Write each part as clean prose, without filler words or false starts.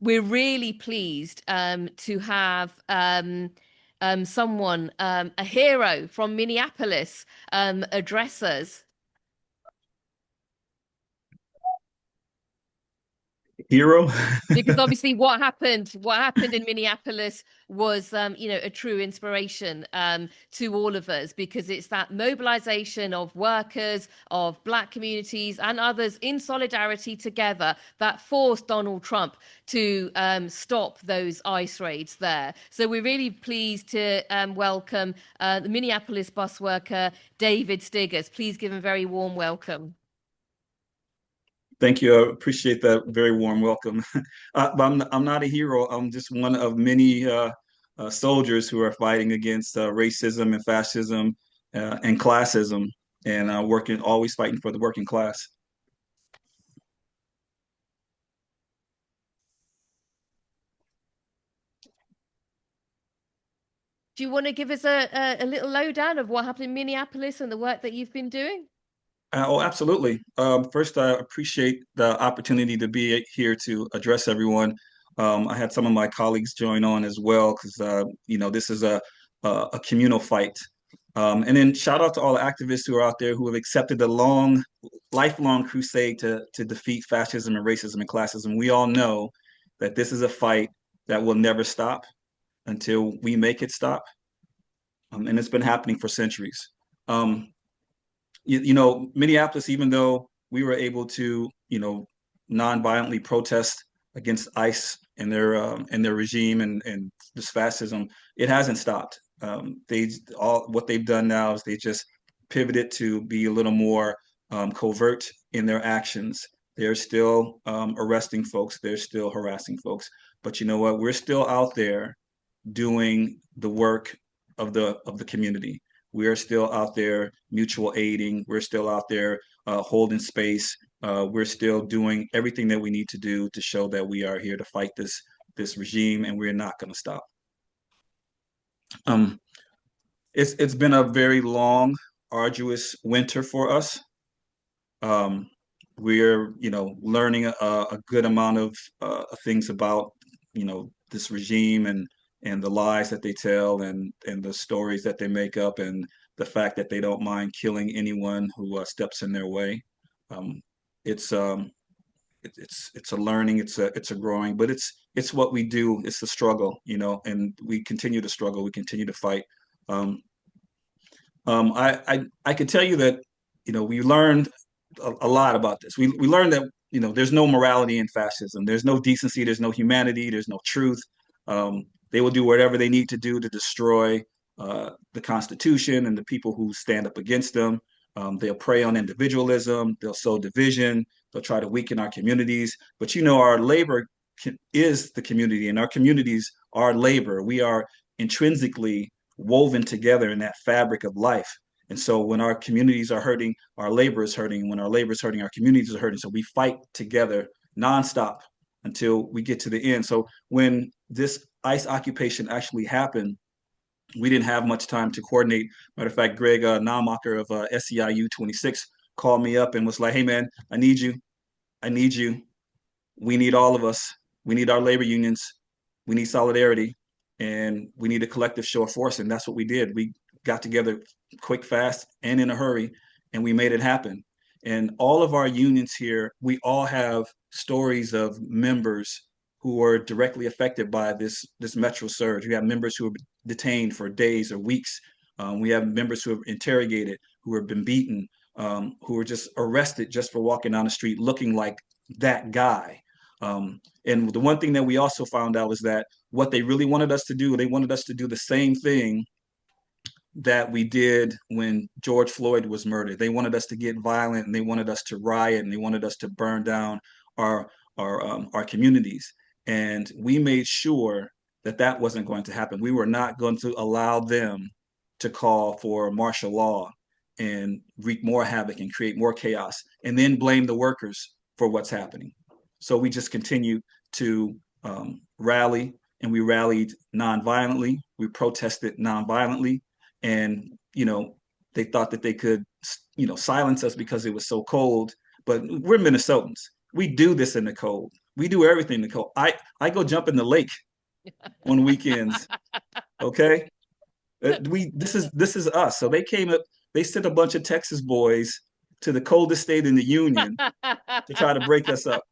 we're really pleased to have someone, a hero from Minneapolis, address us. Hero. Because obviously what happened in Minneapolis was a true inspiration to all of us, because it's that mobilization of workers, of black communities and others in solidarity together that forced Donald Trump to stop those ICE raids there. So we're really pleased to welcome the Minneapolis bus worker David Stiggers. Please give him a very warm welcome. Thank you. I appreciate that very warm welcome. But I'm not a hero. I'm just one of many soldiers who are fighting against racism and fascism and classism, and working, always fighting for the working class. Do you want to give us a little lowdown of what happened in Minneapolis and the work that you've been doing? Oh, absolutely. First, I appreciate the opportunity to be here to address everyone. I had some of my colleagues join on as well because this is a communal fight. And then shout out to all the activists who are out there who have accepted the lifelong crusade to defeat fascism and racism and classism. We all know that this is a fight that will never stop until we make it stop. And it's been happening for centuries. Um, Minneapolis, even though we were able to, non-violently protest against ICE and their regime and this fascism, it hasn't stopped. They all what they've done now is they just pivoted to be a little more covert in their actions. They're still arresting folks. They're still harassing folks. But you know what? We're still out there doing the work of the community. We are still out there mutual aiding. We're still out there holding space. We're still doing everything that we need to do to show that we are here to fight this regime, and we're not going to stop. Um, it's been a very long, arduous winter for us. Um, we're learning a good amount of things about this regime and the lies that they tell and the stories that they make up and the fact that they don't mind killing anyone who steps in their way. Um, it's it's a learning, it's a growing, but it's what we do. It's the struggle, and we continue to struggle. We continue to fight. Um, I could tell you that we learned a lot about this. We learned that there's no morality in fascism. There's no decency. There's no humanity. There's no truth. They will do whatever they need to do to destroy the Constitution and the people who stand up against them. They'll prey on individualism. They'll sow division. They'll try to weaken our communities. But our labor is the community, and our communities are labor. We are intrinsically woven together in that fabric of life. And so when our communities are hurting, our labor is hurting. When our labor is hurting, our communities are hurting. So we fight together nonstop until we get to the end. So when this ICE occupation actually happened, we didn't have much time to coordinate. Matter of fact, Greg Naumacher of SEIU 26 called me up and was like, "Hey man, I need you. I need you. We need all of us. We need our labor unions. We need solidarity, and we need a collective show of force." And that's what we did. We got together quick, fast, and in a hurry, and we made it happen. And all of our unions here, we all have stories of members who were directly affected by this metro surge. We have members who were detained for days or weeks. We have members who have interrogated, who have been beaten, who were just arrested just for walking down the street looking like that guy. And the one thing that we also found out is that what they really wanted us to do, they wanted us to do the same thing that we did when George Floyd was murdered. They wanted us to get violent, and they wanted us to riot, and they wanted us to burn down our our communities. And we made sure that that wasn't going to happen. We were not going to allow them to call for martial law and wreak more havoc and create more chaos, and then blame the workers for what's happening. So we just continued to rally, and we rallied nonviolently. We protested nonviolently, and they thought that they could silence us because it was so cold. But we're Minnesotans. We do this in the cold. We do everything, Nicole. I go jump in the lake on weekends. Okay, we this is us. So they came up. They sent a bunch of Texas boys to the coldest state in the union to try to break us up.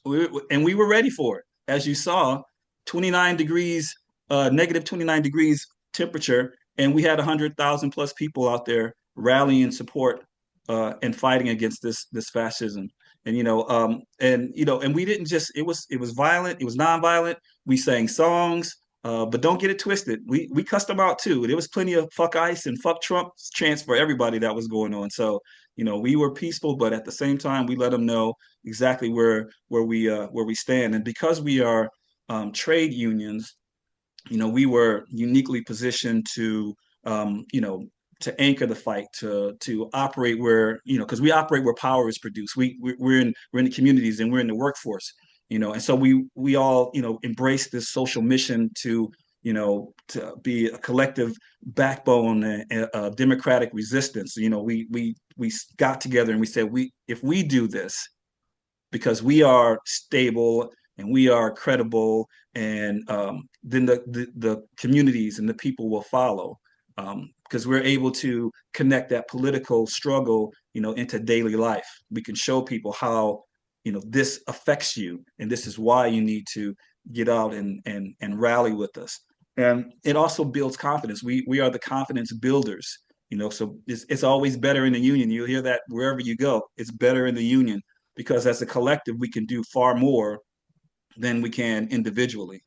And we were ready for it. As you saw, 29 degrees, negative 29 degrees temperature, and we had 100,000 plus people out there rallying support and fighting against this fascism. And and we didn't just it was violent, it was nonviolent. We sang songs, but don't get it twisted. We cussed them out too. There was plenty of fuck ICE and fuck Trump chants for everybody that was going on. So we were peaceful, but at the same time, we let them know exactly where we stand. And because we are trade unions, we were uniquely positioned to to anchor the fight, to operate where because we operate where power is produced. We're in the communities and we're in the workforce. And so we all embrace this social mission to be a collective backbone and a democratic resistance. We got together and we said if we do this because we are stable and we are credible, and then the communities and the people will follow, because we're able to connect that political struggle into daily life. We can show people how this affects you, and this is why you need to get out and rally with us. And it also builds confidence. We are the confidence builders. So it's always better in the union. You'll hear that wherever you go. It's better in the union because as a collective, we can do far more than we can individually.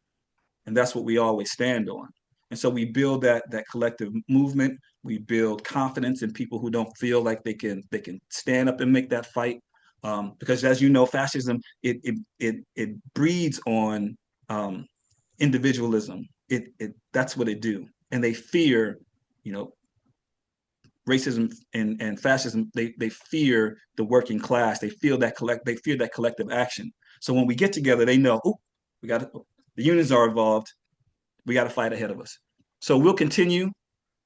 And that's what we always stand on. And so we build that collective movement. We build confidence in people who don't feel like they can stand up and make that fight. Because as you know, fascism it breeds on individualism. That's what it do, and they fear, you know, racism and fascism. They fear the working class. They fear that collective action. So when we get together, they know, oh, the unions are involved. We got to fight ahead of us. So we'll continue.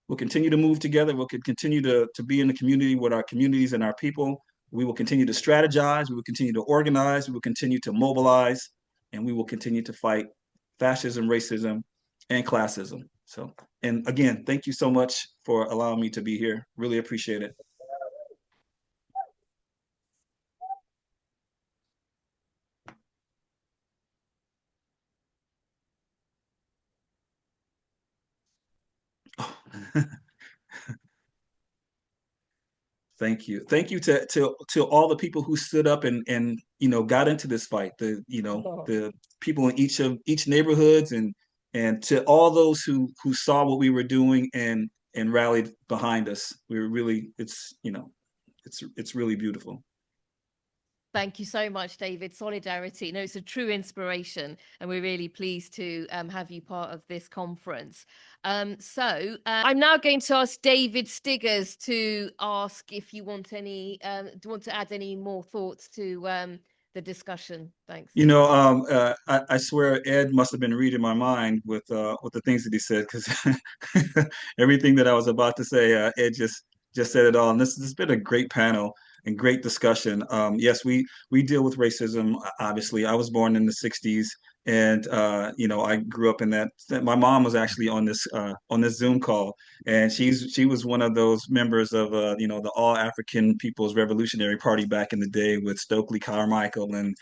We'll continue to move together. We'll continue to be in the community with our communities and our people. We will continue to strategize. We will continue to organize. We will continue to mobilize, and we will continue to fight fascism, racism, and classism. So, and again, thank you so much for allowing me to be here. Really appreciate it. Thank you to all the people who stood up and got into this fight. The people in each neighborhoods, and to all those who saw what we were doing and rallied behind us. We were really it's really beautiful. Thank you so much, David. Solidarity. No, it's a true inspiration, and we're really pleased to have you part of this conference. I'm now going to ask David Stiggers to ask if you want do you want to add any more thoughts to the discussion? Thanks. I swear Ed must have been reading my mind with the things that he said, because everything that I was about to say, Ed just said it all. And this has been a great panel and great discussion. Yes, we deal with racism. Obviously, I was born in the '60s, and I grew up in that. My mom was actually on this Zoom call, and she was one of those members of the All African People's Revolutionary Party back in the day with Stokely Carmichael and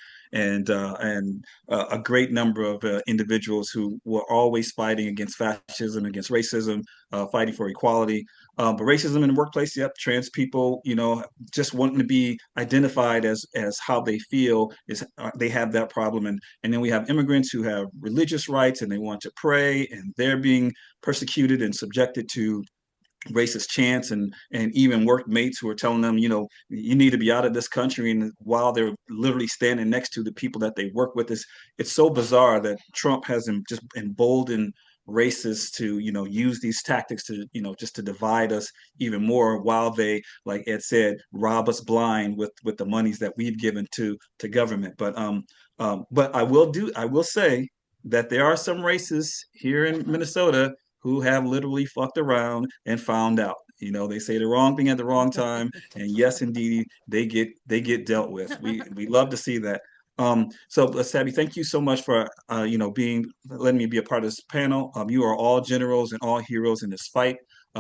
a great number of individuals who were always fighting against fascism, against racism, fighting for equality. But racism in the workplace, yep, trans people, just wanting to be identified as how they feel is they have that problem, and then we have immigrants who have religious rights and they want to pray, and they're being persecuted and subjected to racist chants, and even workmates who are telling them, you need to be out of this country, and while they're literally standing next to the people that they work with. It's so bizarre that Trump has just emboldened racists to use these tactics to just to divide us even more, while they, like Ed said, rob us blind with the monies that we've given to government. But I will say that there are some racists here in Minnesota who have literally fucked around and found out. They say the wrong thing at the wrong time, and yes, indeed, they get dealt with. We love to see that. Sabby, thank you so much for being letting me be a part of this panel. You are all generals and all heroes in this fight.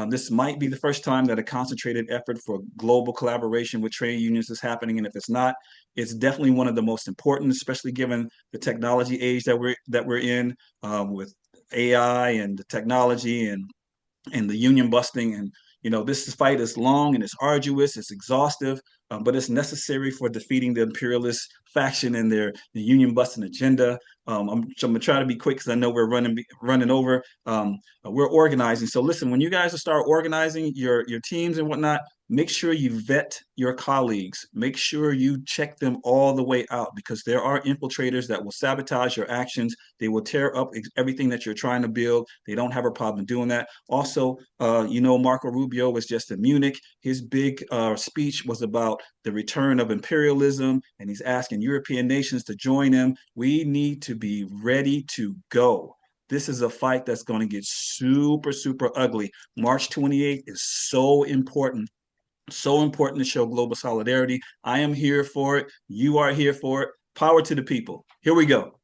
This might be the first time that a concentrated effort for global collaboration with trade unions is happening, and if it's not, it's definitely one of the most important, especially given the technology age that we're in, with AI and the technology and the union busting. And this fight is long and it's arduous, it's exhaustive, but it's necessary for defeating the imperialist faction and the union busting agenda. So I'm gonna try to be quick because I know we're running over. We're organizing. So listen, when you guys start organizing your teams and whatnot, make sure you vet your colleagues. Make sure you check them all the way out, because there are infiltrators that will sabotage your actions. They will tear up everything that you're trying to build. They don't have a problem doing that. Also, Marco Rubio was just in Munich. His big speech was about the return of imperialism, and he's asking European nations to join him. We need to be ready to go. This is a fight that's going to get super, super ugly. March 28th is so important to show global solidarity. I am here for it. You are here for it. Power to the people. Here we go.